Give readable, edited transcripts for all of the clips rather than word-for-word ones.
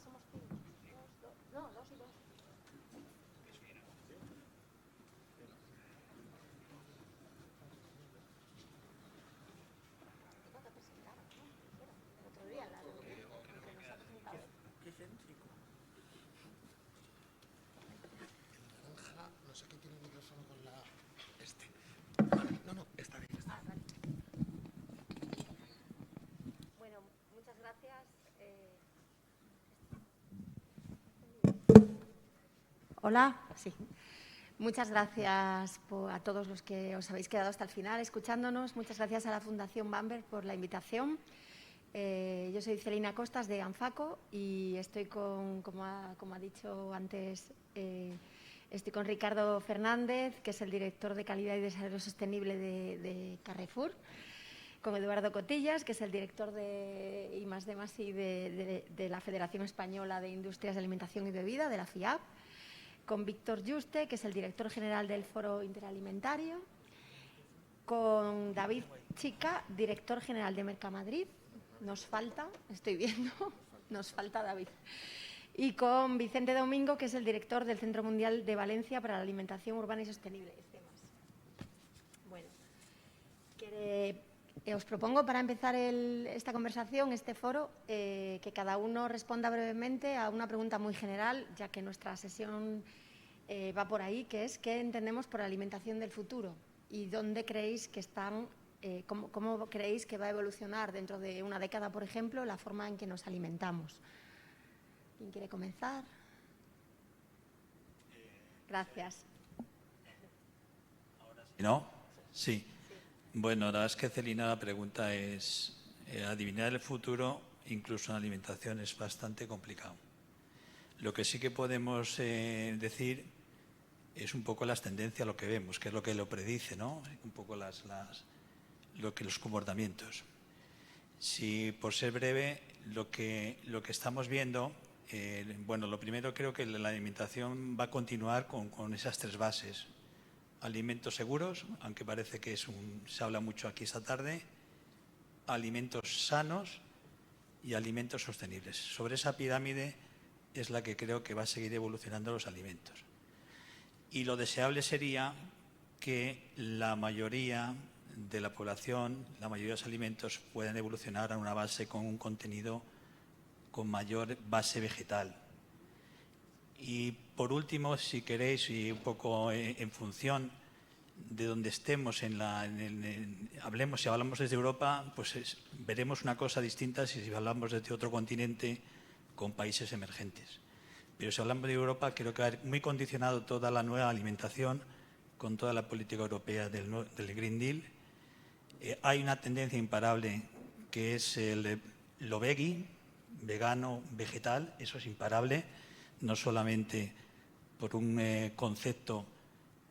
somos 5. No, 2 y 2. No sé quién tiene el micrófono con la... No, está bien. Vale. Bueno, muchas gracias. Hola, sí. Muchas gracias a todos los que os habéis quedado hasta el final escuchándonos. Muchas gracias a la Fundación Bamberg por la invitación. Yo soy Celina Costas de ANFACO y estoy como ha dicho antes, estoy con Ricardo Fernández, que es el director de Calidad y Desarrollo Sostenible de Carrefour, con Eduardo Cotillas, que es el director de I+D+I de la Federación Española de Industrias de Alimentación y Bebida, de la FIAB, con Víctor Yuste, que es el director general del Foro Interalimentario, con David Chica, director general de Mercamadrid. Nos falta, estoy viendo, nos falta David. Y con Vicente Domingo, que es el director del Centro Mundial de Valencia para la Alimentación Urbana y Sostenible. Bueno, os propongo para empezar esta conversación, este foro, que cada uno responda brevemente a una pregunta muy general, ya que nuestra sesión va por ahí, que es ¿qué entendemos por alimentación del futuro? ¿Y dónde creéis que están, cómo creéis que va a evolucionar dentro de una década, por ejemplo, la forma en que nos alimentamos? ¿Quién quiere comenzar? Gracias. ¿No? Sí. Bueno, la verdad es que, Celina, la pregunta es adivinar el futuro, incluso en alimentación, es bastante complicado. Lo que sí que podemos decir es un poco las tendencias, lo que vemos, que es lo que lo predice, ¿no? Un poco los comportamientos. Si, por ser breve, lo que estamos viendo, bueno, lo primero creo que la alimentación va a continuar con esas 3 bases. Alimentos seguros, aunque parece que se habla mucho aquí esta tarde, alimentos sanos y alimentos sostenibles. Sobre esa pirámide es la que creo que va a seguir evolucionando los alimentos. Y lo deseable sería que la mayoría de la población, la mayoría de los alimentos puedan evolucionar a una base con un contenido con mayor base vegetal. Y por último, si queréis, y un poco en función de donde estemos, si hablamos desde Europa, pues veremos una cosa distinta si hablamos desde otro continente con países emergentes. Pero si hablamos de Europa, creo que va a haber muy condicionado toda la nueva alimentación con toda la política europea del Green Deal. Hay una tendencia imparable que es lo veggie, vegano, vegetal, eso es imparable, no solamente por un concepto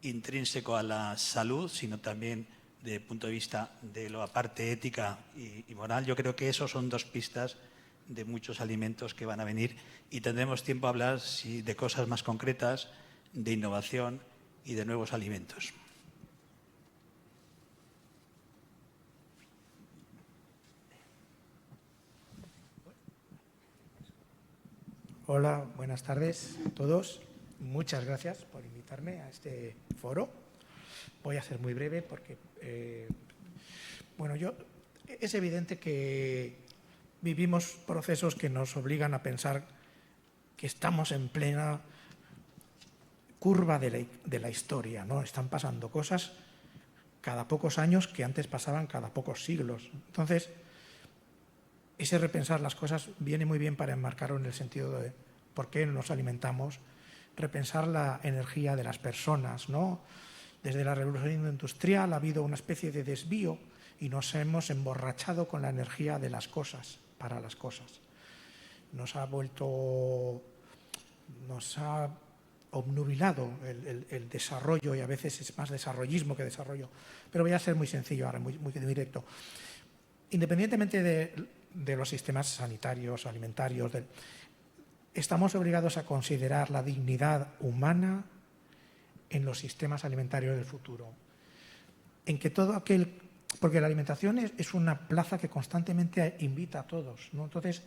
intrínseco a la salud, sino también desde el punto de vista de la parte ética y moral. Yo creo que esos son 2 pistas de muchos alimentos que van a venir y tendremos tiempo a hablar de cosas más concretas, de innovación y de nuevos alimentos. Hola, buenas tardes a todos. Muchas gracias por invitarme a este foro. Voy a ser muy breve porque, es evidente que vivimos procesos que nos obligan a pensar que estamos en plena curva de la historia, ¿no? Están pasando cosas cada pocos años que antes pasaban cada pocos siglos. Entonces, ese repensar las cosas viene muy bien para enmarcarlo en el sentido de por qué nos alimentamos, repensar la energía de las personas, ¿no? Desde la revolución industrial ha habido una especie de desvío y nos hemos emborrachado con la energía de las cosas, para las cosas. Nos ha obnubilado el desarrollo y a veces es más desarrollismo que desarrollo. Pero voy a ser muy sencillo ahora, muy directo. Independientemente de los sistemas sanitarios, alimentarios, estamos obligados a considerar la dignidad humana en los sistemas alimentarios del futuro. En que todo porque la alimentación es una plaza que constantemente invita a todos, ¿no? Entonces,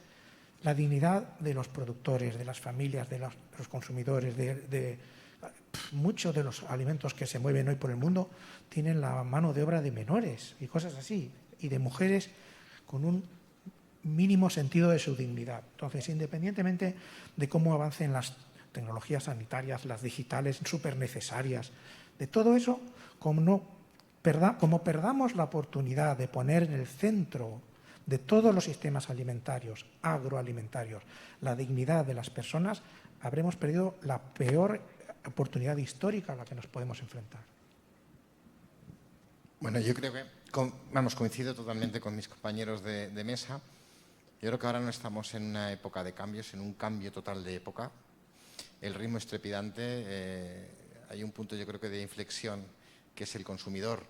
la dignidad de los productores, de las familias, de los consumidores, muchos de los alimentos que se mueven hoy por el mundo tienen la mano de obra de menores y cosas así, y de mujeres con un mínimo sentido de su dignidad. Entonces, independientemente de cómo avancen las tecnologías sanitarias, las digitales súper necesarias, de todo eso, como perdamos la oportunidad de poner en el centro de todos los sistemas alimentarios, agroalimentarios, la dignidad de las personas, habremos perdido la peor oportunidad histórica a la que nos podemos enfrentar. Bueno, yo creo que, coincido totalmente con mis compañeros de mesa. Yo creo que ahora no estamos en una época de cambios, en un cambio total de época. El ritmo es trepidante. Hay un punto, yo creo que de inflexión, que es el consumidor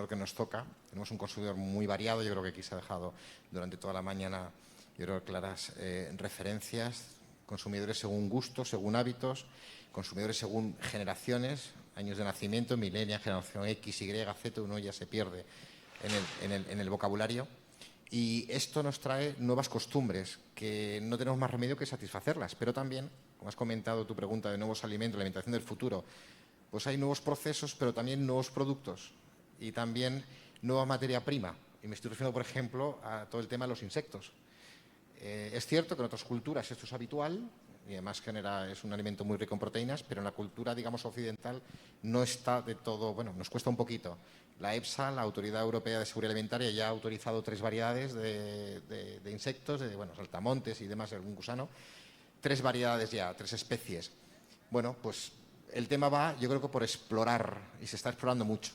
que nos toca. Tenemos un consumidor muy variado. Yo creo que aquí se ha dejado durante toda la mañana, yo creo, claras referencias. Consumidores según gustos, según hábitos, consumidores según generaciones, años de nacimiento, millennial, generación X, Y, Z, uno ya se pierde en el vocabulario. Y esto nos trae nuevas costumbres que no tenemos más remedio que satisfacerlas, pero también, como has comentado tu pregunta de nuevos alimentos, la alimentación del futuro, pues hay nuevos procesos, pero también nuevos productos y también nueva materia prima. Y me estoy refiriendo, por ejemplo, a todo el tema de los insectos. Es cierto que en otras culturas esto es habitual y además es un alimento muy rico en proteínas, pero en la cultura, digamos, occidental no está de todo, bueno, nos cuesta un poquito. La EFSA, la Autoridad Europea de Seguridad Alimentaria, ya ha autorizado 3 variedades de insectos, saltamontes y demás, algún gusano. 3 variedades ya, 3 especies. Bueno, pues el tema va, yo creo que por explorar, y se está explorando mucho.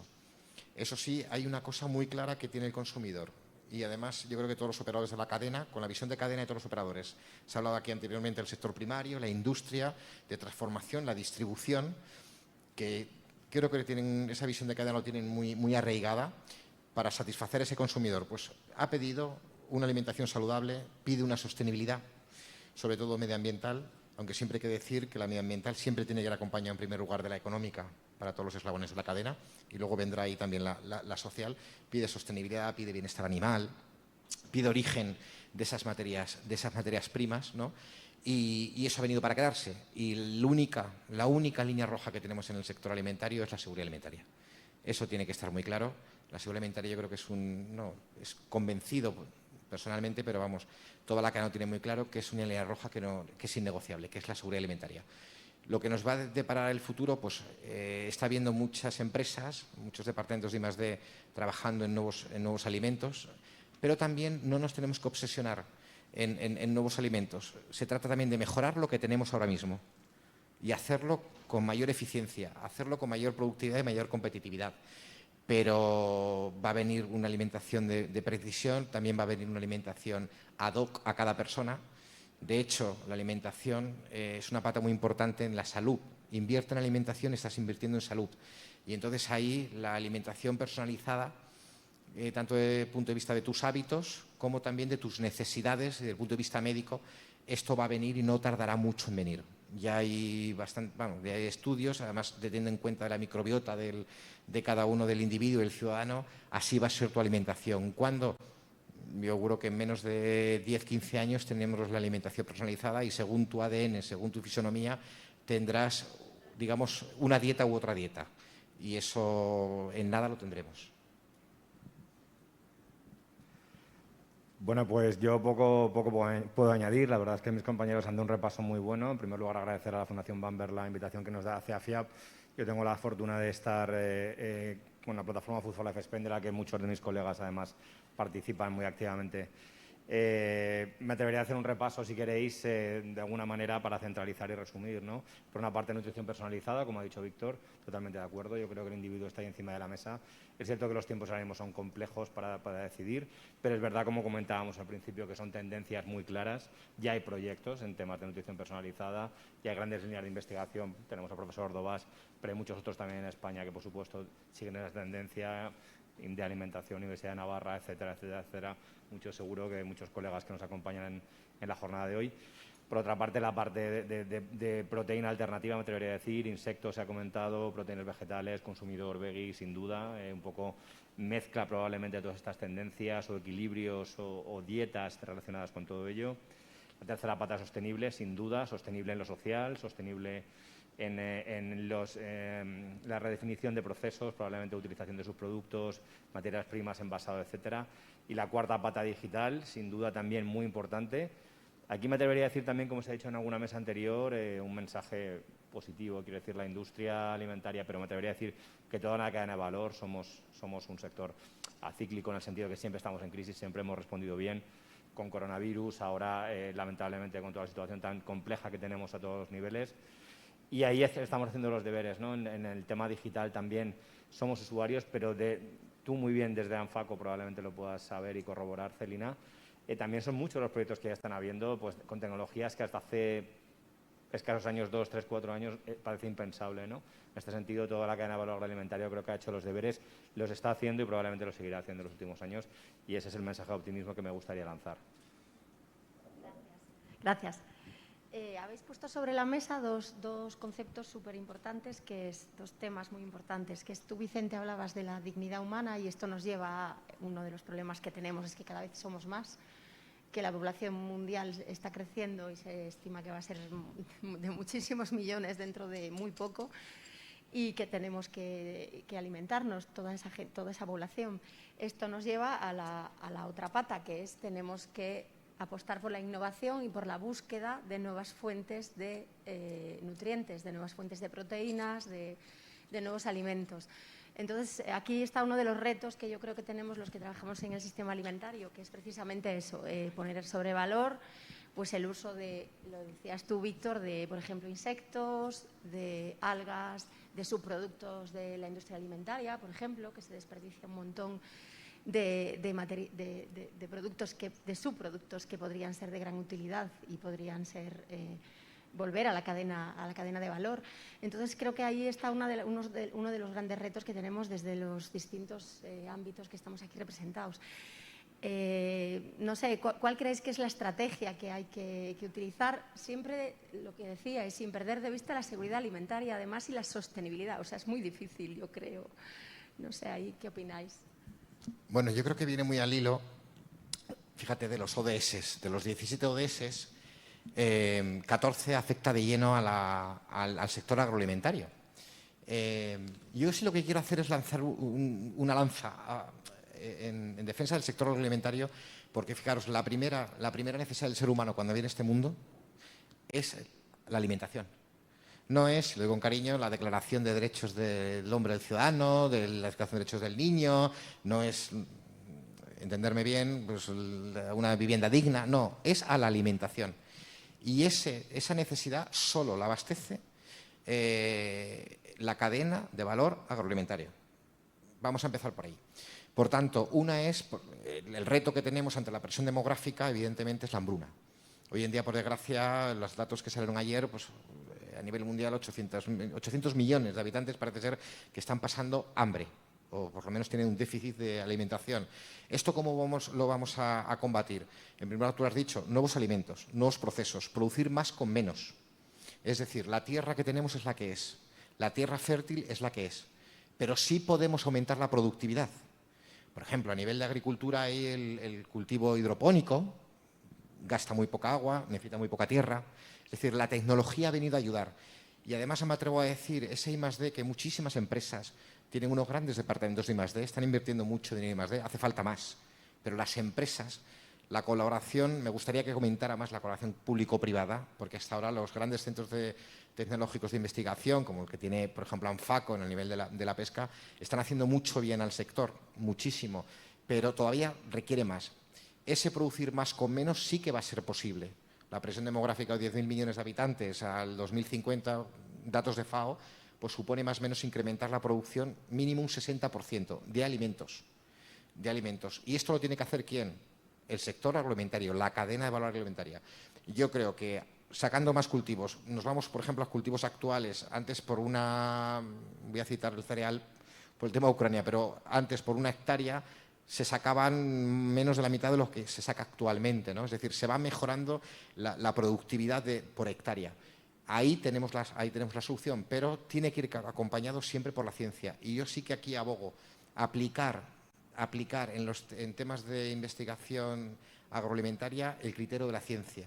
Eso sí, hay una cosa muy clara que tiene el consumidor. Y además yo creo que todos los operadores de la cadena, con la visión de cadena de todos los operadores. Se ha hablado aquí anteriormente del sector primario, la industria de transformación, la distribución, que creo que tienen esa visión de cadena, lo tienen muy, muy arraigada para satisfacer a ese consumidor. Pues ha pedido una alimentación saludable, pide una sostenibilidad, sobre todo medioambiental, aunque siempre hay que decir que la medioambiental siempre tiene que ir acompañada en primer lugar de la económica para todos los eslabones de la cadena, y luego vendrá ahí también la social. Pide sostenibilidad, pide bienestar animal, pide origen de esas materias primas, ¿no? Y eso ha venido para quedarse. Y la única línea roja que tenemos en el sector alimentario es la seguridad alimentaria. Eso tiene que estar muy claro. La seguridad alimentaria yo creo que es convencido personalmente, pero vamos, toda la cadena tiene muy claro que es una línea roja que es innegociable, que es la seguridad alimentaria. Lo que nos va a deparar el futuro, pues está habiendo muchas empresas, muchos departamentos de I+D trabajando en nuevos alimentos, pero también no nos tenemos que obsesionar en nuevos alimentos. Se trata también de mejorar lo que tenemos ahora mismo y hacerlo con mayor eficiencia, hacerlo con mayor productividad y mayor competitividad. Pero va a venir una alimentación de precisión, también va a venir una alimentación ad hoc a cada persona. De hecho, la alimentación es una pata muy importante en la salud. Invierte en alimentación, estás invirtiendo en salud. Y entonces ahí la alimentación personalizada, tanto desde el punto de vista de tus hábitos como también de tus necesidades, desde el punto de vista médico, esto va a venir y no tardará mucho en venir. Ya hay ya hay estudios, además teniendo en cuenta la microbiota de cada uno del individuo y el ciudadano, así va a ser tu alimentación. ¿Cuándo? Yo auguro que en menos de 10-15 años tendremos la alimentación personalizada y según tu ADN, según tu fisonomía, tendrás, digamos, una dieta u otra dieta. Y eso en nada lo tendremos. Bueno, pues yo poco puedo añadir. La verdad es que mis compañeros han dado un repaso muy bueno. En primer lugar, agradecer a la Fundación Bamber la invitación que nos da hacia FIAP. Yo tengo la fortuna de estar con la plataforma Food for Life Spain, de la que muchos de mis colegas además participan muy activamente. Me atrevería a hacer un repaso, si queréis, de alguna manera para centralizar y resumir, ¿no? Por una parte, nutrición personalizada, como ha dicho Víctor, totalmente de acuerdo. Yo creo que el individuo está ahí encima de la mesa. Es cierto que los tiempos ahora mismo son complejos para decidir, pero es verdad, como comentábamos al principio, que son tendencias muy claras. Ya hay proyectos en temas de nutrición personalizada, ya hay grandes líneas de investigación. Tenemos al profesor Ordovás, pero hay muchos otros también en España que, por supuesto, siguen esa tendencia de alimentación, Universidad de Navarra, etcétera, etcétera, etcétera. Seguro que muchos colegas que nos acompañan en la jornada de hoy. Por otra parte, la parte de proteína alternativa, me atrevería a decir, insectos se ha comentado, proteínas vegetales, consumidor veggie, sin duda, un poco mezcla probablemente de todas estas tendencias o equilibrios o dietas relacionadas con todo ello. La tercera pata sostenible, sin duda, sostenible en lo social, sostenible en la redefinición de procesos, probablemente utilización de subproductos, materias primas, envasado, etcétera. Y la cuarta pata digital, sin duda también muy importante. Aquí me atrevería a decir también, como se ha dicho en alguna mesa anterior, un mensaje positivo, quiero decir, la industria alimentaria, pero me atrevería a decir que toda la cadena de valor somos un sector acíclico en el sentido que siempre estamos en crisis, siempre hemos respondido bien con coronavirus, ahora lamentablemente con toda la situación tan compleja que tenemos a todos los niveles. Y ahí estamos haciendo los deberes, ¿no? En el tema digital también somos usuarios, pero tú muy bien desde ANFACO probablemente lo puedas saber y corroborar, Celina. También son muchos los proyectos que ya están habiendo pues, con tecnologías que hasta hace escasos años, 2, 3, 4 años, parece impensable, ¿no? En este sentido, toda la cadena de valor agroalimentario creo que ha hecho los deberes, los está haciendo y probablemente los seguirá haciendo en los últimos años. Y ese es el mensaje de optimismo que me gustaría lanzar. Gracias. Habéis puesto sobre la mesa dos conceptos súper importantes, dos temas muy importantes, que tú, Vicente, hablabas de la dignidad humana y esto nos lleva a uno de los problemas que tenemos, es que cada vez somos más, que la población mundial está creciendo y se estima que va a ser de muchísimos millones dentro de muy poco y que tenemos que alimentarnos toda esa población. Esto nos lleva a la otra pata, que es tenemos que apostar por la innovación y por la búsqueda de nuevas fuentes de nutrientes, de nuevas fuentes de proteínas, de nuevos alimentos. Entonces, aquí está uno de los retos que yo creo que tenemos los que trabajamos en el sistema alimentario, que es precisamente eso, poner sobre valor pues el uso de, lo decías tú, Víctor, de, por ejemplo, insectos, de algas, de subproductos de la industria alimentaria, por ejemplo, que se desperdicia un montón de subproductos que podrían ser de gran utilidad y podrían ser volver a la cadena de valor. Entonces creo que ahí está uno de los grandes retos que tenemos desde los distintos ámbitos que estamos aquí representados. No sé, ¿cuál creéis que es la estrategia que hay que utilizar? Siempre lo que decía es sin perder de vista la seguridad alimentaria, además, y la sostenibilidad. O sea, es muy difícil, yo creo. No sé, ahí, ¿qué opináis? Bueno, yo creo que viene muy al hilo, fíjate, de los ODS, de los 17 ODS, 14 afecta de lleno al sector agroalimentario. Yo sí lo que quiero hacer es lanzar una lanza en defensa del sector agroalimentario, porque fijaros, la primera necesidad del ser humano cuando viene a este mundo es la alimentación. No es, lo digo con cariño, la Declaración de Derechos del Hombre y del Ciudadano, de la Declaración de Derechos del Niño, no es, entenderme bien, pues, una vivienda digna, no, es a la alimentación. Y esa necesidad solo la abastece la cadena de valor agroalimentario. Vamos a empezar por ahí. Por tanto, el reto que tenemos ante la presión demográfica, evidentemente, es la hambruna. Hoy en día, por desgracia, los datos que salieron ayer, pues a nivel mundial, 800 millones de habitantes parece ser que están pasando hambre, o por lo menos tienen un déficit de alimentación. ¿Esto cómo lo vamos a combatir? En primer lugar, tú has dicho, nuevos alimentos, nuevos procesos, producir más con menos. Es decir, la tierra que tenemos es la que es, la tierra fértil es la que es, pero sí podemos aumentar la productividad. Por ejemplo, a nivel de agricultura hay el cultivo hidropónico, gasta muy poca agua, necesita muy poca tierra. Es decir, la tecnología ha venido a ayudar. Y además me atrevo a decir, ese I+D, que muchísimas empresas tienen unos grandes departamentos de I+D, están invirtiendo mucho dinero en I+D, hace falta más. Pero las empresas, la colaboración, me gustaría que comentara más la colaboración público-privada, porque hasta ahora los grandes centros tecnológicos de investigación, como el que tiene, por ejemplo, ANFACO en el nivel de la pesca, están haciendo mucho bien al sector, muchísimo, pero todavía requiere más. Ese producir más con menos sí que va a ser posible. La presión demográfica de 10.000 millones de habitantes al 2050, datos de FAO, pues supone más o menos incrementar la producción mínimo un 60% de alimentos. ¿Y esto lo tiene que hacer quién? El sector agroalimentario, la cadena de valor agroalimentaria. Yo creo que sacando más cultivos, nos vamos, por ejemplo, a cultivos actuales, antes voy a citar el cereal por el tema de Ucrania, pero antes por una hectárea se sacaban menos de la mitad de lo que se saca actualmente, ¿no? Es decir, se va mejorando la productividad por hectárea. Ahí tenemos la solución, pero tiene que ir acompañado siempre por la ciencia. Y yo sí que aquí abogo aplicar en temas de investigación agroalimentaria el criterio de la ciencia.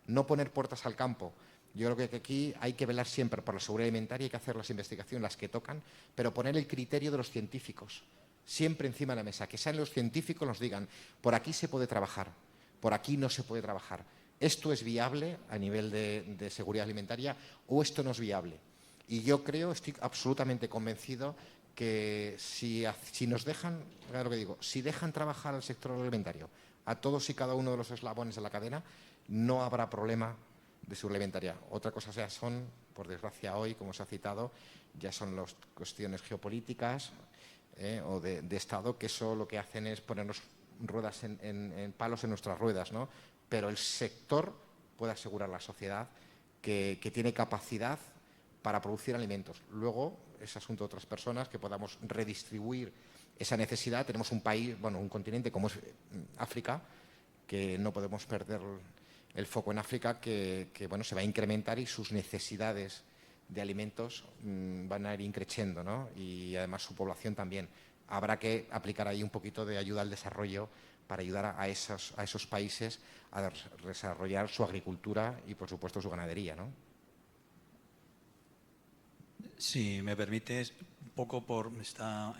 No poner puertas al campo. Yo creo que aquí hay que velar siempre por la seguridad alimentaria, hay que hacer las investigaciones, las que tocan, pero poner el criterio de los científicos siempre encima de la mesa, que sean los científicos nos digan, por aquí se puede trabajar, por aquí no se puede trabajar. ¿Esto es viable a nivel de seguridad alimentaria o esto no es viable? Y yo estoy absolutamente convencido que si nos dejan, claro que digo, si dejan trabajar al sector alimentario, a todos y cada uno de los eslabones de la cadena, no habrá problema de seguridad alimentaria. Otra cosa ya son, por desgracia hoy, como se ha citado, ya son las cuestiones geopolíticas o de Estado, que eso lo que hacen es ponernos ruedas en palos en nuestras ruedas, ¿no? Pero el sector puede asegurar a la sociedad que tiene capacidad para producir alimentos. Luego, es asunto de otras personas que podamos redistribuir esa necesidad. Tenemos un país, un continente como es África, que no podemos perder el foco en África, que se va a incrementar y sus necesidades de alimentos van a ir increciendo, ¿no? Y además su población también. Habrá que aplicar ahí un poquito de ayuda al desarrollo para ayudar a esos países a desarrollar su agricultura y, por supuesto, su ganadería, ¿no? Si me permites, un poco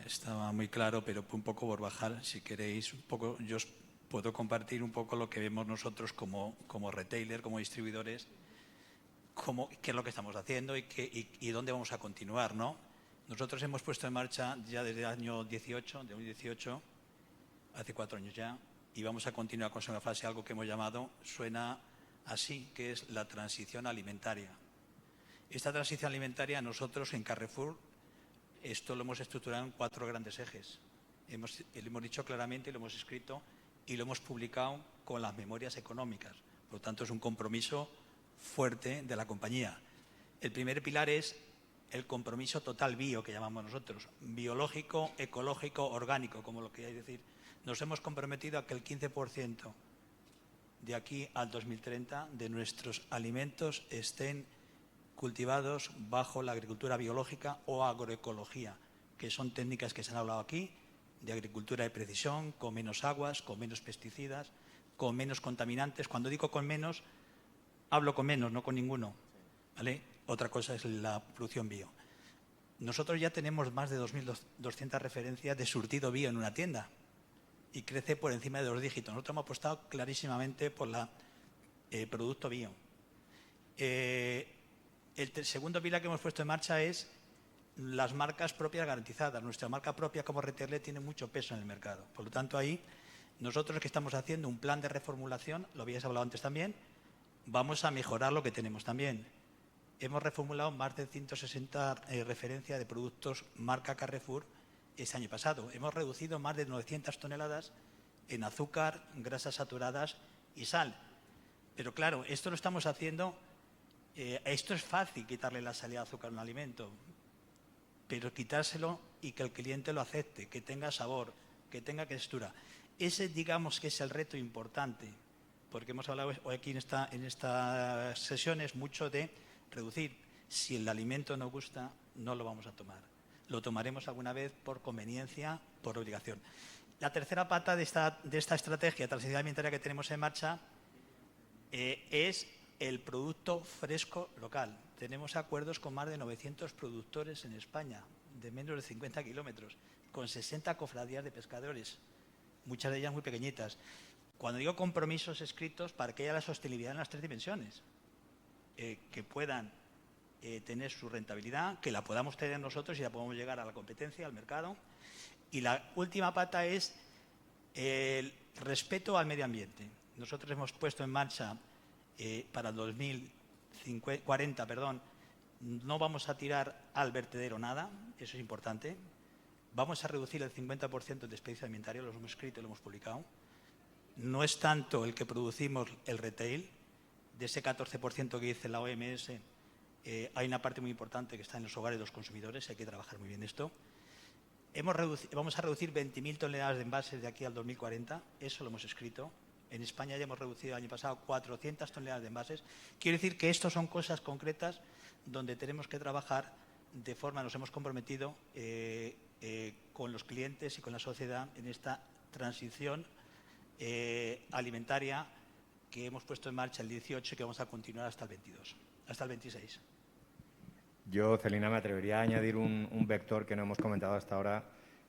estaba muy claro, pero un poco por bajar, si queréis, un poco, yo os puedo compartir un poco lo que vemos nosotros como retailer, como distribuidores, qué es lo que estamos haciendo y dónde vamos a continuar, ¿no? Nosotros hemos puesto en marcha ya desde el año 2018, hace 4 años ya, y vamos a continuar con segunda fase, algo que hemos llamado, suena así, que es la transición alimentaria. Esta transición alimentaria nosotros en Carrefour, esto lo hemos estructurado en 4 grandes ejes. Lo hemos dicho claramente, lo hemos escrito y lo hemos publicado con las memorias económicas. Por lo tanto, es un compromiso fuerte de la compañía. El primer pilar es el compromiso total bio, que llamamos nosotros, biológico, ecológico, orgánico, como lo queráis decir. Nos hemos comprometido a que el 15% de aquí al 2030 de nuestros alimentos estén cultivados bajo la agricultura biológica o agroecología, que son técnicas que se han hablado aquí, de agricultura de precisión, con menos aguas, con menos pesticidas, con menos contaminantes. Cuando digo con menos, hablo con menos, no con ninguno, ¿vale? Otra cosa es la producción bio. Nosotros ya tenemos más de 2.200 referencias de surtido bio en una tienda y crece por encima de 2 dígitos. Nosotros hemos apostado clarísimamente por el producto bio. El segundo pilar que hemos puesto en marcha es las marcas propias garantizadas. Nuestra marca propia como retailer tiene mucho peso en el mercado. Por lo tanto, ahí nosotros que estamos haciendo un plan de reformulación, lo habíais hablado antes también, vamos a mejorar lo que tenemos también. Hemos reformulado más de 160 referencias de productos marca Carrefour este año pasado. Hemos reducido más de 900 toneladas en azúcar, grasas saturadas y sal. Pero claro, esto lo estamos haciendo, esto es fácil quitarle la salida de azúcar a un alimento, pero quitárselo y que el cliente lo acepte, que tenga sabor, que tenga textura. Ese, digamos, que es el reto importante, porque hemos hablado hoy aquí en estas sesiones mucho de reducir. Si el alimento no gusta, no lo vamos a tomar. Lo tomaremos alguna vez por conveniencia, por obligación. La tercera pata de esta estrategia de transición alimentaria que tenemos en marcha es el producto fresco local. Tenemos acuerdos con más de 900 productores en España, de menos de 50 kilómetros, con 60 cofradías de pescadores, muchas de ellas muy pequeñitas. Cuando digo compromisos escritos, para que haya la sostenibilidad en las 3 dimensiones, que puedan tener su rentabilidad, que la podamos tener nosotros y la podamos llegar a la competencia, al mercado. Y la última pata es el respeto al medio ambiente. Nosotros hemos puesto en marcha para el 2040, no vamos a tirar al vertedero nada, eso es importante. Vamos a reducir el 50% de desperdicio alimentario, lo hemos escrito y lo hemos publicado. No es tanto el que producimos el retail, de ese 14% que dice la OMS, hay una parte muy importante que está en los hogares de los consumidores, hay que trabajar muy bien esto. Vamos a reducir 20.000 toneladas de envases de aquí al 2040, eso lo hemos escrito. En España ya hemos reducido el año pasado 400 toneladas de envases. Quiere decir que esto son cosas concretas donde tenemos que trabajar de forma, nos hemos comprometido con los clientes y con la sociedad en esta transición alimentaria que hemos puesto en marcha el 18 y que vamos a continuar hasta el 22, hasta el 26. Yo, Celina, me atrevería a añadir un vector que no hemos comentado hasta ahora,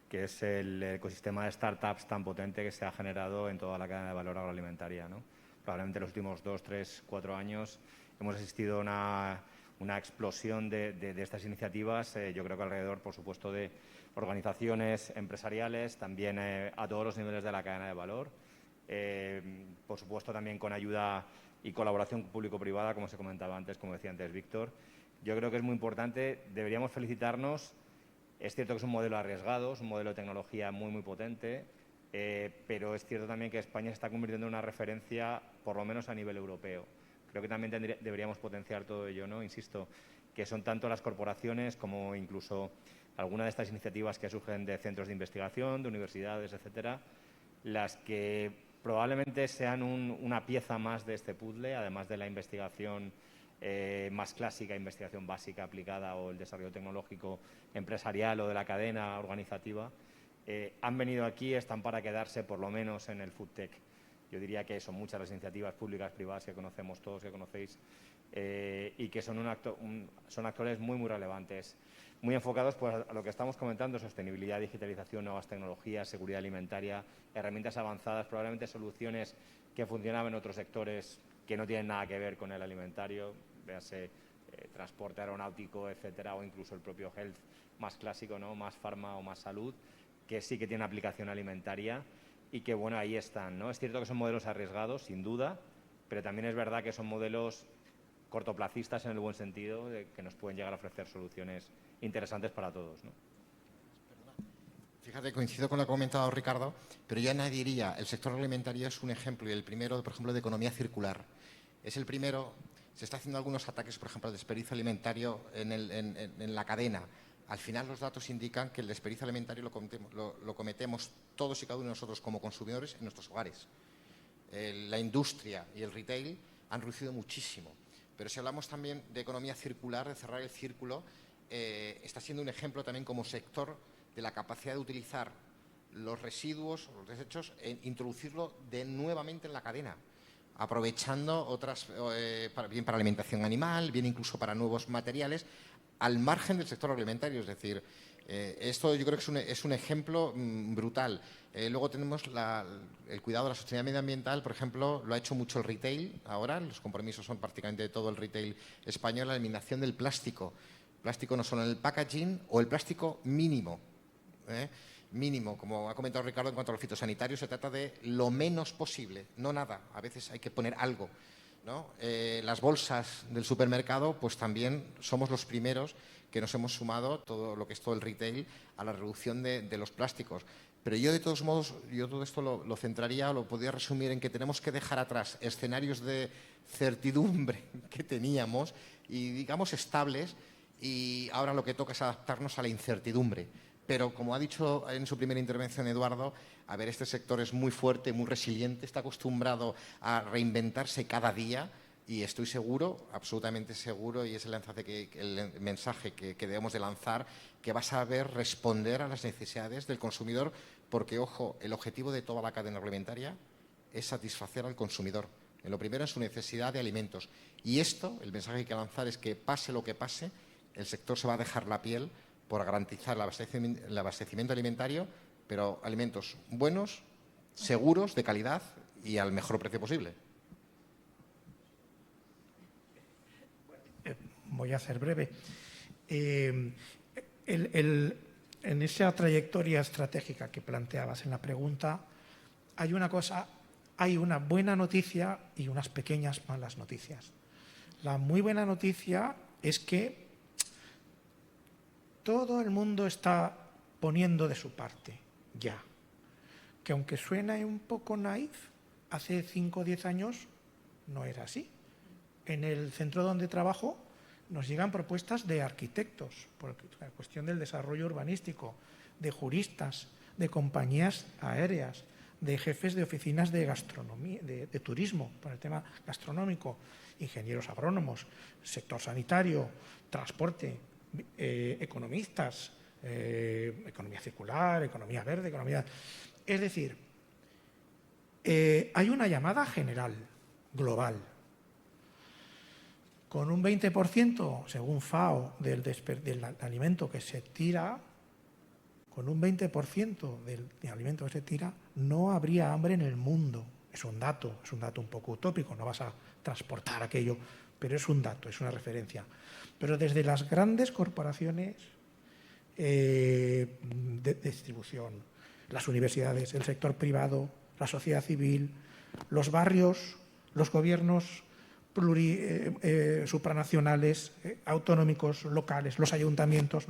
que es el ecosistema de startups tan potente que se ha generado en toda la cadena de valor agroalimentaria, ¿no? Probablemente en los últimos 2, 3, 4 años hemos asistido a una explosión de estas iniciativas, yo creo que alrededor, por supuesto, de organizaciones empresariales, también a todos los niveles de la cadena de valor, por supuesto también con ayuda y colaboración público-privada, como se comentaba antes, como decía antes Víctor. Yo creo que es muy importante, deberíamos felicitarnos. Es cierto que es un modelo arriesgado, es un modelo de tecnología muy, muy potente, pero es cierto también que España se está convirtiendo en una referencia, por lo menos a nivel europeo. Creo que también deberíamos potenciar todo ello, ¿no? Insisto, que son tanto las corporaciones como incluso algunas de estas iniciativas que surgen de centros de investigación, de universidades, etcétera, las que probablemente sean una pieza más de este puzzle, además de la investigación más clásica, investigación básica aplicada o el desarrollo tecnológico empresarial o de la cadena organizativa, han venido aquí, están para quedarse por lo menos en el food tech. Yo diría que son muchas las iniciativas públicas, privadas que conocemos todos, que conocéis, y que son actores muy, muy relevantes, muy enfocados pues, a lo que estamos comentando: sostenibilidad, digitalización, nuevas tecnologías, seguridad alimentaria, herramientas avanzadas, probablemente soluciones que funcionaban en otros sectores que no tienen nada que ver con el alimentario, véase transporte aeronáutico, etcétera, o incluso el propio health más clásico, ¿no? Más farma o más salud, que sí que tiene aplicación alimentaria y que, bueno, ahí están, ¿no? Es cierto que son modelos arriesgados, sin duda, pero también es verdad que son modelos cortoplacistas en el buen sentido, de que nos pueden llegar a ofrecer soluciones interesantes para todos, ¿no? Fíjate, coincido con lo que ha comentado Ricardo, pero yo añadiría, el sector alimentario es un ejemplo, y el primero, por ejemplo, de economía circular. Es el primero, se está haciendo algunos ataques, por ejemplo, al desperdicio alimentario en la cadena. Al final los datos indican que el desperdicio alimentario lo cometemos todos y cada uno de nosotros como consumidores en nuestros hogares. La industria y el retail han reducido muchísimo. Pero si hablamos también de economía circular, de cerrar el círculo, está siendo un ejemplo también como sector de la capacidad de utilizar los residuos o los desechos e introducirlo nuevamente en la cadena, aprovechando otras, bien para alimentación animal, bien incluso para nuevos materiales, al margen del sector alimentario. Es decir, esto yo creo que es un ejemplo brutal. Luego tenemos el cuidado de la sostenibilidad medioambiental, por ejemplo, lo ha hecho mucho el retail ahora, los compromisos son prácticamente de todo el retail español, la eliminación del plástico. Plástico no solo en el packaging o el plástico mínimo. Mínimo, como ha comentado Ricardo, en cuanto a los fitosanitarios, se trata de lo menos posible, no nada, a veces hay que poner algo, ¿no? Las bolsas del supermercado, pues también somos los primeros que nos hemos sumado, todo lo que es todo el retail, a la reducción de los plásticos. Pero yo, de todos modos, yo todo esto lo centraría, lo podría resumir en que tenemos que dejar atrás escenarios de certidumbre que teníamos y, digamos, estables, y ahora lo que toca es adaptarnos a la incertidumbre. Pero, como ha dicho en su primera intervención Eduardo, a ver, este sector es muy fuerte, muy resiliente, está acostumbrado a reinventarse cada día y estoy seguro, absolutamente seguro, y es el mensaje que debemos de lanzar, que va a saber responder a las necesidades del consumidor, porque, ojo, el objetivo de toda la cadena alimentaria es satisfacer al consumidor. En lo primero, en su necesidad de alimentos. Y esto, el mensaje que hay que lanzar es que, pase lo que pase, el sector se va a dejar la piel por garantizar el abastecimiento alimentario, pero alimentos buenos, seguros, de calidad y al mejor precio posible. Voy a ser breve. En esa trayectoria estratégica que planteabas en la pregunta, hay una buena noticia y unas pequeñas malas noticias. La muy buena noticia es que todo el mundo está poniendo de su parte ya. Que aunque suena un poco naif, hace 5 o 10 años no era así. En el centro donde trabajo nos llegan propuestas de arquitectos, por la cuestión del desarrollo urbanístico, de juristas, de compañías aéreas, de jefes de oficinas de gastronomía, de turismo, por el tema gastronómico, ingenieros agrónomos, sector sanitario, transporte, economistas, economía circular, economía verde, economía... Es decir, hay una llamada general, global. Con un 20%, según FAO, del alimento que se tira, con un 20% del alimento que se tira, no habría hambre en el mundo. Es un dato un poco utópico, no vas a transportar aquello, pero es un dato, es una referencia. Pero desde las grandes corporaciones de distribución, las universidades, el sector privado, la sociedad civil, los barrios, los gobiernos supranacionales, autonómicos, locales, los ayuntamientos.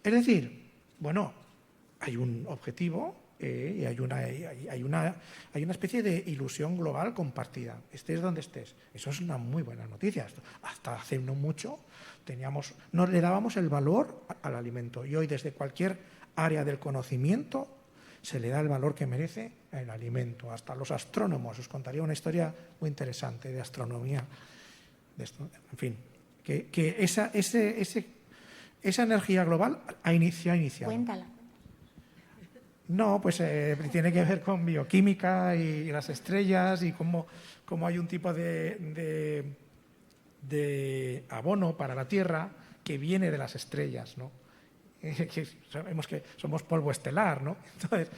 Es decir, bueno, hay un objetivo y hay una especie de ilusión global compartida. Estés donde estés. Eso es una muy buena noticia. Hasta hace no mucho no le dábamos el valor al alimento y hoy desde cualquier área del conocimiento se le da el valor que merece el alimento. Hasta los astrónomos, os contaría una historia muy interesante de astronomía. En fin, que esa energía global ha iniciado. Cuéntala. No, pues tiene que ver con bioquímica y las estrellas y cómo hay un tipo de abono para la Tierra que viene de las estrellas, ¿no? Que sabemos que somos polvo estelar, ¿no? Entonces,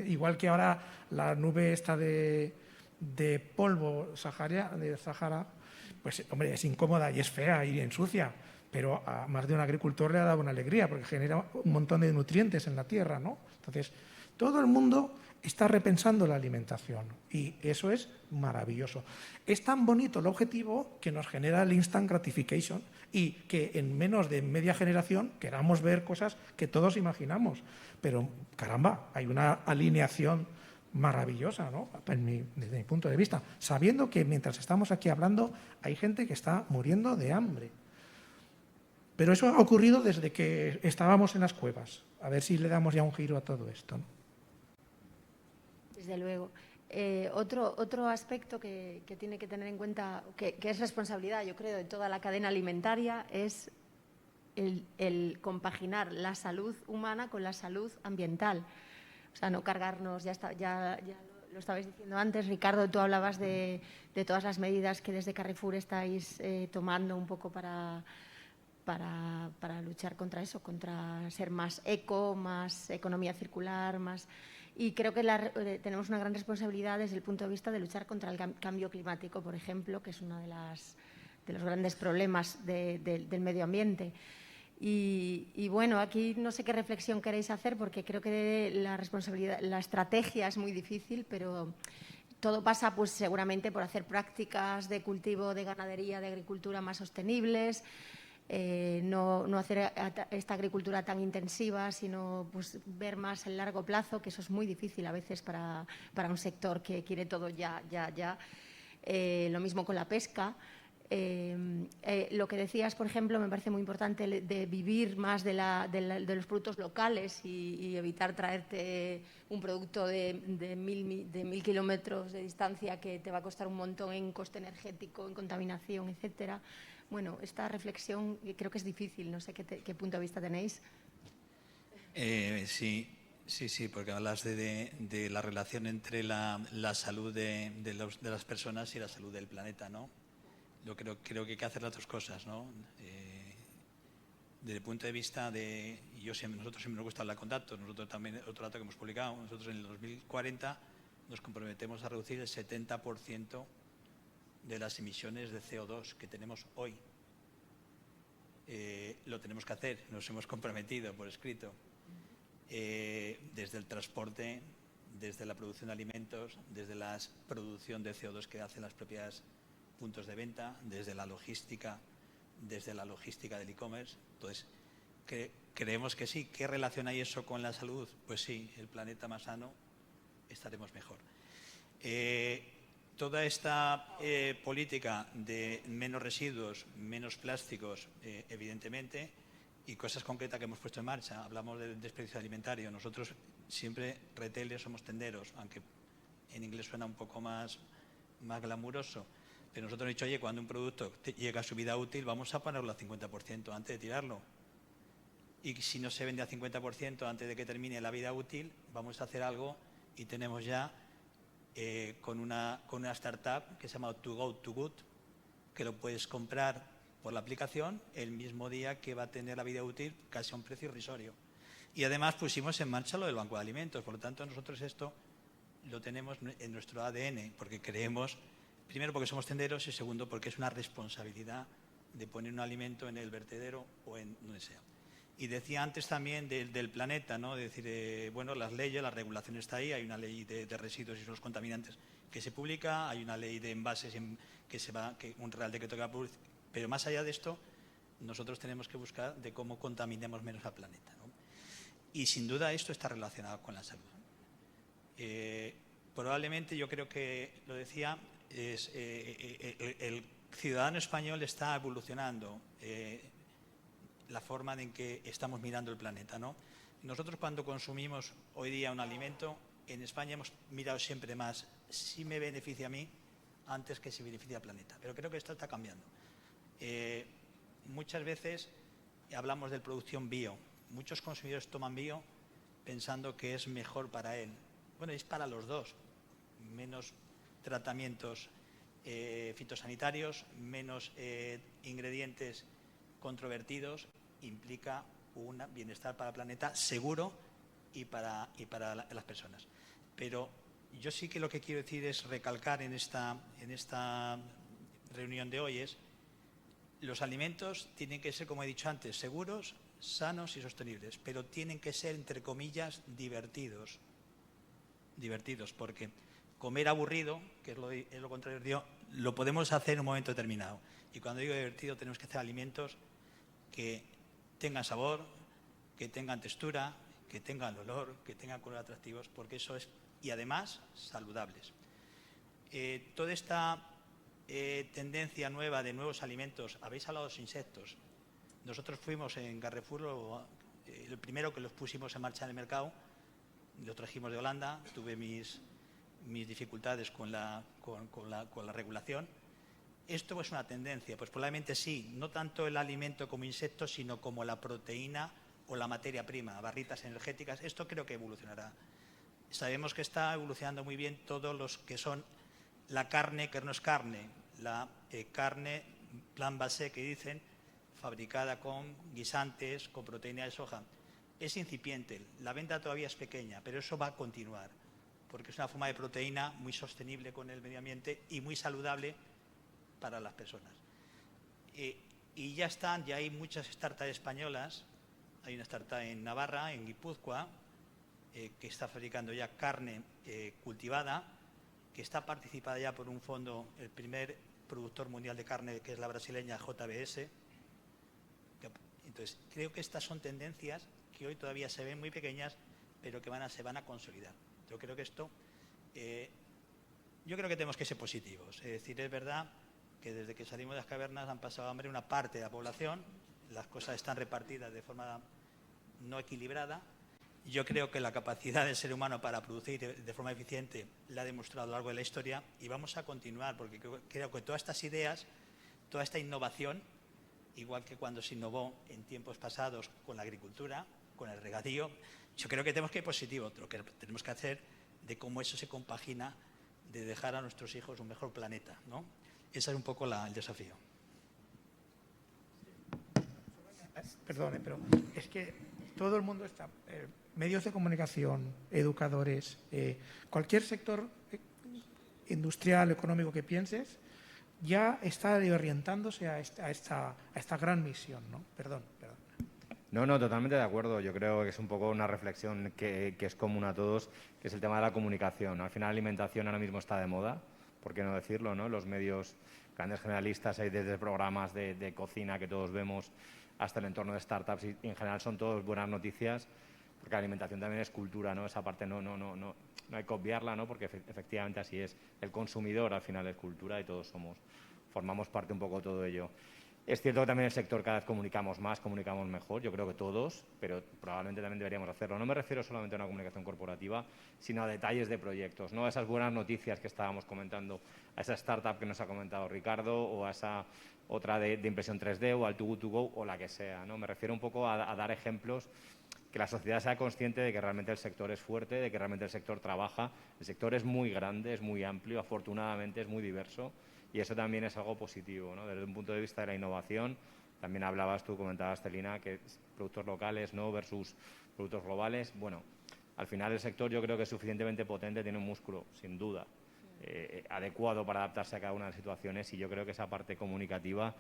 igual que ahora la nube esta de polvo de Sahara, pues hombre, es incómoda y es fea y ensucia, pero a más de un agricultor le ha dado una alegría porque genera un montón de nutrientes en la tierra, ¿no? Entonces, todo el mundo está repensando la alimentación y eso es maravilloso. Es tan bonito el objetivo que nos genera el instant gratification y que en menos de media generación queramos ver cosas que todos imaginamos. Pero, caramba, hay una alineación maravillosa, ¿no? Desde mi punto de vista, sabiendo que mientras estamos aquí hablando hay gente que está muriendo de hambre. Pero eso ha ocurrido desde que estábamos en las cuevas. A ver si le damos ya un giro a todo esto, ¿no? Desde luego. Otro aspecto que tiene que tener en cuenta, que es responsabilidad, yo creo, de toda la cadena alimentaria, es el compaginar la salud humana con la salud ambiental. O sea, no cargarnos, ya lo estabais diciendo antes, Ricardo, tú hablabas de todas las medidas que desde Carrefour estáis tomando un poco para luchar contra eso, contra ser más eco, más economía circular, más... Y creo que tenemos una gran responsabilidad desde el punto de vista de luchar contra el cambio climático, por ejemplo, que es uno de los grandes problemas del medio ambiente. Y bueno, aquí no sé qué reflexión queréis hacer, porque creo que la estrategia es muy difícil, pero todo pasa pues seguramente por hacer prácticas de cultivo, de ganadería, de agricultura más sostenibles, no hacer esta agricultura tan intensiva, sino pues ver más el largo plazo, que eso es muy difícil a veces para un sector que quiere todo ya. Lo mismo con la pesca. Lo que decías, por ejemplo, me parece muy importante de vivir más de los productos locales y evitar traerte un producto de 1000 kilómetros de distancia que te va a costar un montón en coste energético, en contaminación, etcétera. Bueno, esta reflexión creo que es difícil, no sé qué punto de vista tenéis. Sí, porque hablas de la relación entre la salud de las personas y la salud del planeta, ¿no? Yo creo que hay que hacer las dos cosas, ¿no? Desde el punto de vista nosotros siempre nos gusta hablar con datos, nosotros también, otro dato que hemos publicado, nosotros en el 2040 nos comprometemos a reducir el 70% de las emisiones de CO2 que tenemos hoy. Lo tenemos que hacer, nos hemos comprometido por escrito. Desde el transporte, desde la producción de alimentos, desde la producción de CO2 que hacen las propias puntos de venta, desde la logística del e-commerce. Entonces, creemos que sí. ¿Qué relación hay eso con la salud? Pues sí, el planeta más sano, estaremos mejor. Toda esta política de menos residuos, menos plásticos, evidentemente, y cosas concretas que hemos puesto en marcha. Hablamos del desperdicio alimentario. Nosotros siempre retailers somos tenderos, aunque en inglés suena un poco más glamuroso. Pero nosotros hemos dicho, oye, cuando un producto llega a su vida útil, vamos a ponerlo al 50% antes de tirarlo. Y si no se vende al 50% antes de que termine la vida útil, vamos a hacer algo y tenemos ya con una startup que se llama Too Good To Good, que lo puedes comprar por la aplicación el mismo día que va a tener la vida útil, casi a un precio irrisorio. Y además pusimos en marcha lo del banco de alimentos. Por lo tanto, nosotros esto lo tenemos en nuestro ADN, porque creemos, primero porque somos tenderos y segundo porque es una responsabilidad de poner un alimento en el vertedero o en donde sea. Y decía antes también del planeta, ¿no? Es decir, bueno, las leyes, la regulación está ahí, hay una ley de residuos y los contaminantes que se publica, hay una ley de envases que un real decreto que va a publicar, pero más allá de esto, nosotros tenemos que buscar de cómo contaminemos menos al planeta, ¿no? Y sin duda esto está relacionado con la salud. Probablemente, yo creo que lo decía, el ciudadano español está evolucionando la forma en que estamos mirando el planeta, ¿no? Nosotros cuando consumimos hoy día un alimento, en España hemos mirado siempre más si me beneficia a mí antes que si beneficia al planeta. Pero creo que esto está cambiando. Muchas veces hablamos de producción bio. Muchos consumidores toman bio pensando que es mejor para él. Bueno, es para los dos. Menos tratamientos fitosanitarios, menos ingredientes controvertidos, implica un bienestar para el planeta seguro y para las personas. Pero yo sí que lo que quiero decir es recalcar en esta reunión de hoy es los alimentos tienen que ser, como he dicho antes, seguros, sanos y sostenibles, pero tienen que ser, entre comillas, divertidos. Divertidos, porque comer aburrido, que es lo contrario, lo podemos hacer en un momento determinado. Y cuando digo divertido, tenemos que hacer alimentos que tengan sabor, que tengan textura, que tengan olor, que tengan color atractivos, porque eso es, y además saludables. Toda esta tendencia nueva de nuevos alimentos, habéis hablado de los insectos. Nosotros fuimos en Carrefour, el primero que los pusimos en marcha en el mercado, lo trajimos de Holanda, tuve mis dificultades con la regulación. ¿Esto es una tendencia? Pues probablemente sí, no tanto el alimento como insecto, sino como la proteína o la materia prima, barritas energéticas. Esto creo que evolucionará. Sabemos que está evolucionando muy bien todos los que son la carne, que no es carne, la carne plan base que dicen, fabricada con guisantes, con proteína de soja. Es incipiente, la venta todavía es pequeña, pero eso va a continuar, porque es una forma de proteína muy sostenible con el medio ambiente y muy saludable para las personas. Y ya hay muchas startups españolas. Hay una startup en Navarra, en Guipúzcoa, que está fabricando ya carne cultivada, que está participada ya por un fondo, el primer productor mundial de carne, que es la brasileña JBS. Entonces, creo que estas son tendencias que hoy todavía se ven muy pequeñas, pero que se van a consolidar. Yo creo que esto, yo creo que tenemos que ser positivos. Es decir, es verdad que desde que salimos de las cavernas han pasado hambre una parte de la población, las cosas están repartidas de forma no equilibrada. Yo creo que la capacidad del ser humano para producir de forma eficiente la ha demostrado a lo largo de la historia y vamos a continuar, porque creo que todas estas ideas, toda esta innovación, igual que cuando se innovó en tiempos pasados con la agricultura, con el regadío, yo creo que tenemos que ir positivo, lo que tenemos que hacer de cómo eso se compagina, de dejar a nuestros hijos un mejor planeta, ¿no? Ese es un poco el desafío. Perdone, pero es que todo el mundo está, medios de comunicación, educadores, cualquier sector industrial, económico que pienses, ya está orientándose a esta gran misión, ¿no? Perdón. No, totalmente de acuerdo. Yo creo que es un poco una reflexión que es común a todos, que es el tema de la comunicación. Al final la alimentación ahora mismo está de moda, ¿por qué no decirlo, no? Los medios grandes generalistas, hay desde programas de cocina que todos vemos hasta el entorno de startups y en general son todos buenas noticias, porque la alimentación también es cultura, ¿no? Esa parte no hay que obviarla, ¿no? Porque efectivamente así es. El consumidor al final es cultura y todos formamos parte un poco de todo ello. Es cierto que también el sector cada vez comunicamos más, comunicamos mejor, yo creo que todos, pero probablemente también deberíamos hacerlo. No me refiero solamente a una comunicación corporativa, sino a detalles de proyectos, ¿no? A esas buenas noticias que estábamos comentando, a esa startup que nos ha comentado Ricardo, o a esa otra de impresión 3D, o al Too Good To Go, o la que sea, ¿no? Me refiero un poco a dar ejemplos, que la sociedad sea consciente de que realmente el sector es fuerte, de que realmente el sector trabaja. El sector es muy grande, es muy amplio, afortunadamente es muy diverso. Y eso también es algo positivo, ¿no? Desde un punto de vista de la innovación, también hablabas tú, comentabas, Celina, que productos locales, ¿no?, versus productos globales. Bueno, al final el sector yo creo que es suficientemente potente, tiene un músculo, sin duda, adecuado para adaptarse a cada una de las situaciones, y yo creo que esa parte comunicativa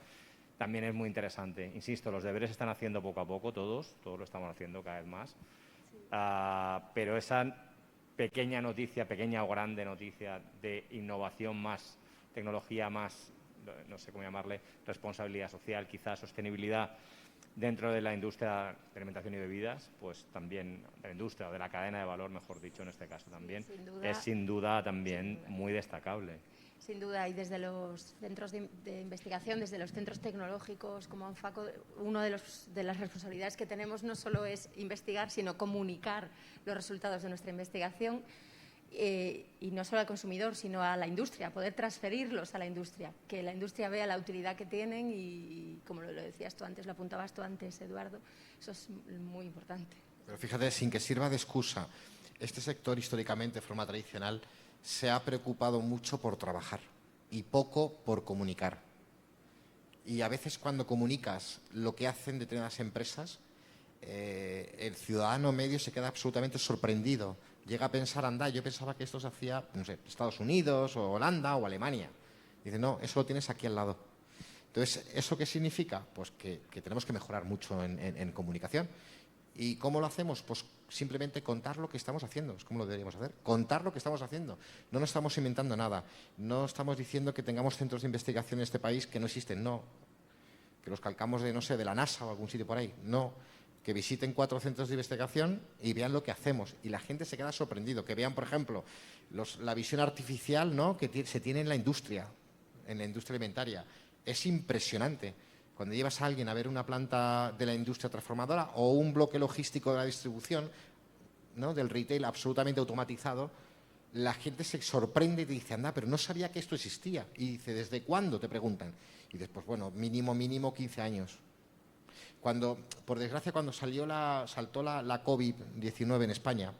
también es muy interesante. Insisto, los deberes se están haciendo poco a poco, todos lo estamos haciendo cada vez más, pero esa pequeña noticia, pequeña o grande noticia de innovación más tecnología, más, no sé cómo llamarle, responsabilidad social, quizás sostenibilidad dentro de la industria de alimentación y bebidas, pues también de la industria o de la cadena de valor, mejor dicho, en este caso también, Sí, sin duda, es sin duda también sin duda. muy destacable. Sin duda, y desde los centros de investigación, desde los centros tecnológicos como ANFACO, una de las responsabilidades que tenemos no solo es investigar, sino comunicar los resultados de nuestra investigación, y no solo al consumidor, sino a la industria, poder transferirlos a la industria, que la industria vea la utilidad que tienen y como lo decías tú antes, lo apuntabas tú antes, Eduardo, eso es muy importante. Pero fíjate, sin que sirva de excusa, este sector históricamente, de forma tradicional, se ha preocupado mucho por trabajar y poco por comunicar. Y a veces cuando comunicas lo que hacen determinadas empresas, el ciudadano medio se queda absolutamente sorprendido. Llega a pensar, anda, yo pensaba que esto se hacía, no sé, Estados Unidos o Holanda o Alemania. Dice, no, eso lo tienes aquí al lado. Entonces, ¿eso qué significa? Pues que tenemos que mejorar mucho en comunicación. ¿Y cómo lo hacemos? Pues simplemente contar lo que estamos haciendo, es como lo deberíamos hacer, contar lo que estamos haciendo. No nos estamos inventando nada, no estamos diciendo que tengamos centros de investigación en este país que no existen, no, que los calcamos de, no sé, de la NASA o algún sitio por ahí, no, que visiten 4 centros de investigación y vean lo que hacemos, y la gente se queda sorprendido, que vean, por ejemplo, la visión artificial, ¿no?, que se tiene en la industria alimentaria, es impresionante. Cuando llevas a alguien a ver una planta de la industria transformadora o un bloque logístico de la distribución, ¿no?, del retail absolutamente automatizado, la gente se sorprende y te dice, anda, pero no sabía que esto existía. Y dice, ¿desde cuándo?, te preguntan. Y después, bueno, mínimo 15 años. Por desgracia, cuando saltó la COVID-19 en España,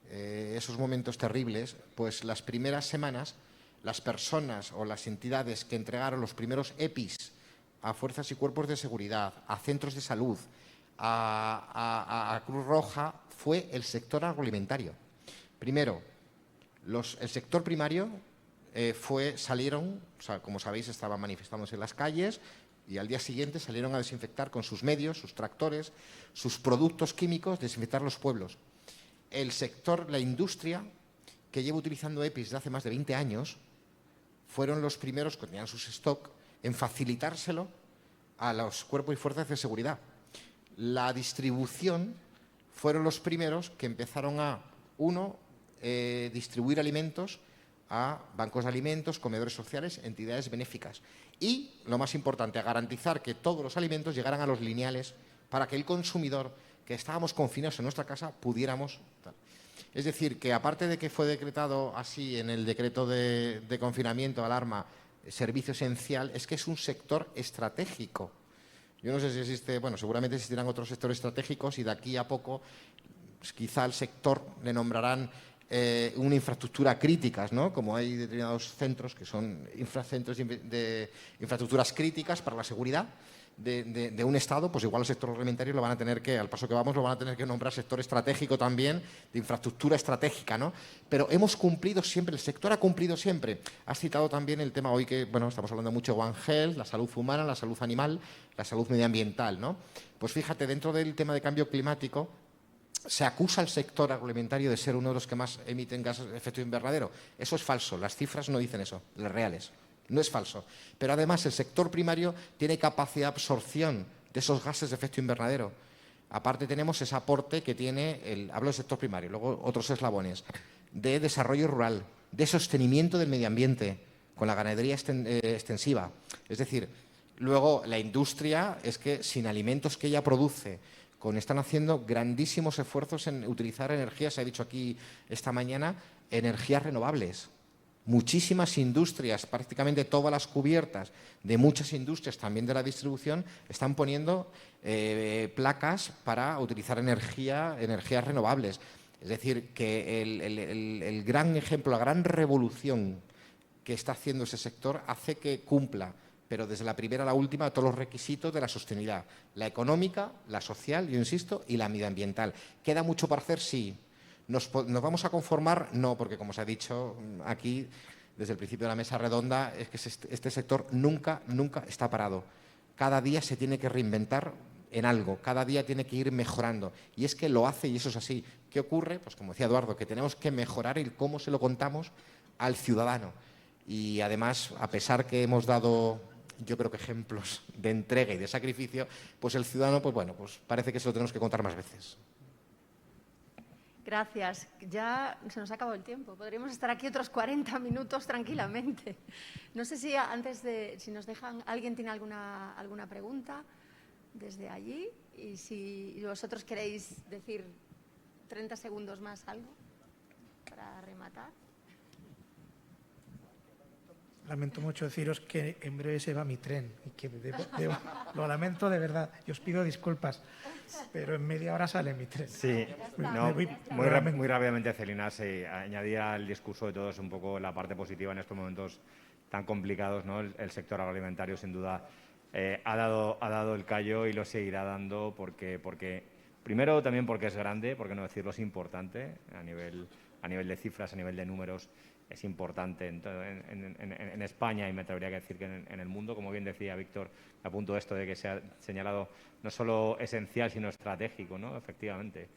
esos momentos terribles, pues las primeras semanas, las personas o las entidades que entregaron los primeros EPIs a fuerzas y cuerpos de seguridad, a centros de salud, a Cruz Roja, fue el sector agroalimentario. Primero, el sector primario salieron, o sea, como sabéis, estaban manifestándose en las calles y al día siguiente salieron a desinfectar con sus medios, sus tractores, sus productos químicos, desinfectar los pueblos. El sector, la industria, que lleva utilizando EPIs desde hace más de 20 años, fueron los primeros, que tenían sus stock, en facilitárselo a los cuerpos y fuerzas de seguridad. La distribución fueron los primeros que empezaron a, distribuir alimentos a bancos de alimentos, comedores sociales, entidades benéficas. Y, lo más importante, a garantizar que todos los alimentos llegaran a los lineales para que el consumidor, que estábamos confinados en nuestra casa, pudiéramos... Es decir, que aparte de que fue decretado así en el decreto de confinamiento, alarma, servicio esencial, es que es un sector estratégico. Yo no sé si existe, bueno, seguramente existirán otros sectores estratégicos y de aquí a poco, pues, quizá al sector le nombrarán una infraestructura críticas, ¿no? Como hay determinados centros que son centros de infraestructuras críticas para la seguridad de un Estado, pues igual el sector alimentario lo van a tener que, al paso que vamos, lo van a tener que nombrar sector estratégico también, de infraestructura estratégica, ¿no? Pero hemos cumplido siempre, el sector ha cumplido siempre. Has citado también el tema hoy que, bueno, estamos hablando mucho de One Health, la salud humana, la salud animal, la salud medioambiental, ¿no? Pues fíjate, dentro del tema de cambio climático, se acusa al sector agroalimentario de ser uno de los que más emiten gases de efecto invernadero. Eso es falso, las cifras no dicen eso, las reales. No es falso. Pero además el sector primario tiene capacidad de absorción de esos gases de efecto invernadero. Aparte tenemos ese aporte que tiene, hablo del sector primario, luego otros eslabones, de desarrollo rural, de sostenimiento del medio ambiente, con la ganadería extensiva. Es decir, Luego, la industria es que sin alimentos que ella produce, están haciendo grandísimos esfuerzos en utilizar energías, se ha dicho aquí esta mañana, energías renovables. Muchísimas industrias, prácticamente todas las cubiertas de muchas industrias, también de la distribución, están poniendo placas para utilizar energías renovables. Es decir, que el gran ejemplo, la gran revolución que está haciendo ese sector hace que cumpla, pero desde la primera a la última, todos los requisitos de la sostenibilidad, la económica, la social, yo insisto, y la medioambiental. ¿Queda mucho por hacer? Sí. ¿Nos vamos a conformar? No, porque como se ha dicho aquí desde el principio de la mesa redonda, es que este sector nunca está parado. Cada día se tiene que reinventar en algo, cada día tiene que ir mejorando. Y es que lo hace y eso es así. ¿Qué ocurre? Pues como decía Eduardo, que tenemos que mejorar el cómo se lo contamos al ciudadano. Y además, a pesar que hemos dado, yo creo que ejemplos de entrega y de sacrificio, pues el ciudadano, pues bueno, pues parece que se lo tenemos que contar más veces. Gracias. Ya se nos ha acabado el tiempo. Podríamos estar aquí otros 40 minutos tranquilamente. No sé si si nos dejan, alguien tiene alguna pregunta desde allí y si vosotros queréis decir 30 segundos más algo para rematar. Lamento mucho deciros que en breve se va mi tren y que lo lamento de verdad. Y os pido disculpas, pero en media hora sale mi tren. Sí, no, muy rápidamente, Celina, se añadía al discurso de todos un poco la parte positiva en estos momentos tan complicados, ¿no? El sector agroalimentario, sin duda, ha dado el callo y lo seguirá dando porque primero también porque es grande, porque no decirlo, es importante a nivel de cifras, a nivel de números. Es importante en España y me atrevería a decir que en el mundo, como bien decía Víctor, apunto esto de que se ha señalado no solo esencial, sino estratégico, ¿no? Efectivamente.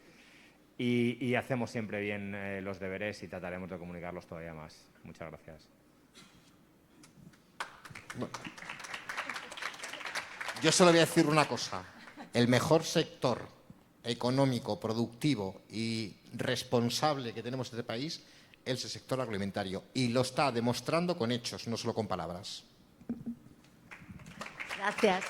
Y hacemos siempre bien los deberes y trataremos de comunicarlos todavía más. Muchas gracias. Bueno, yo solo voy a decir una cosa. El mejor sector económico, productivo y responsable que tenemos en este país es el sector agroalimentario y lo está demostrando con hechos, no solo con palabras. Gracias.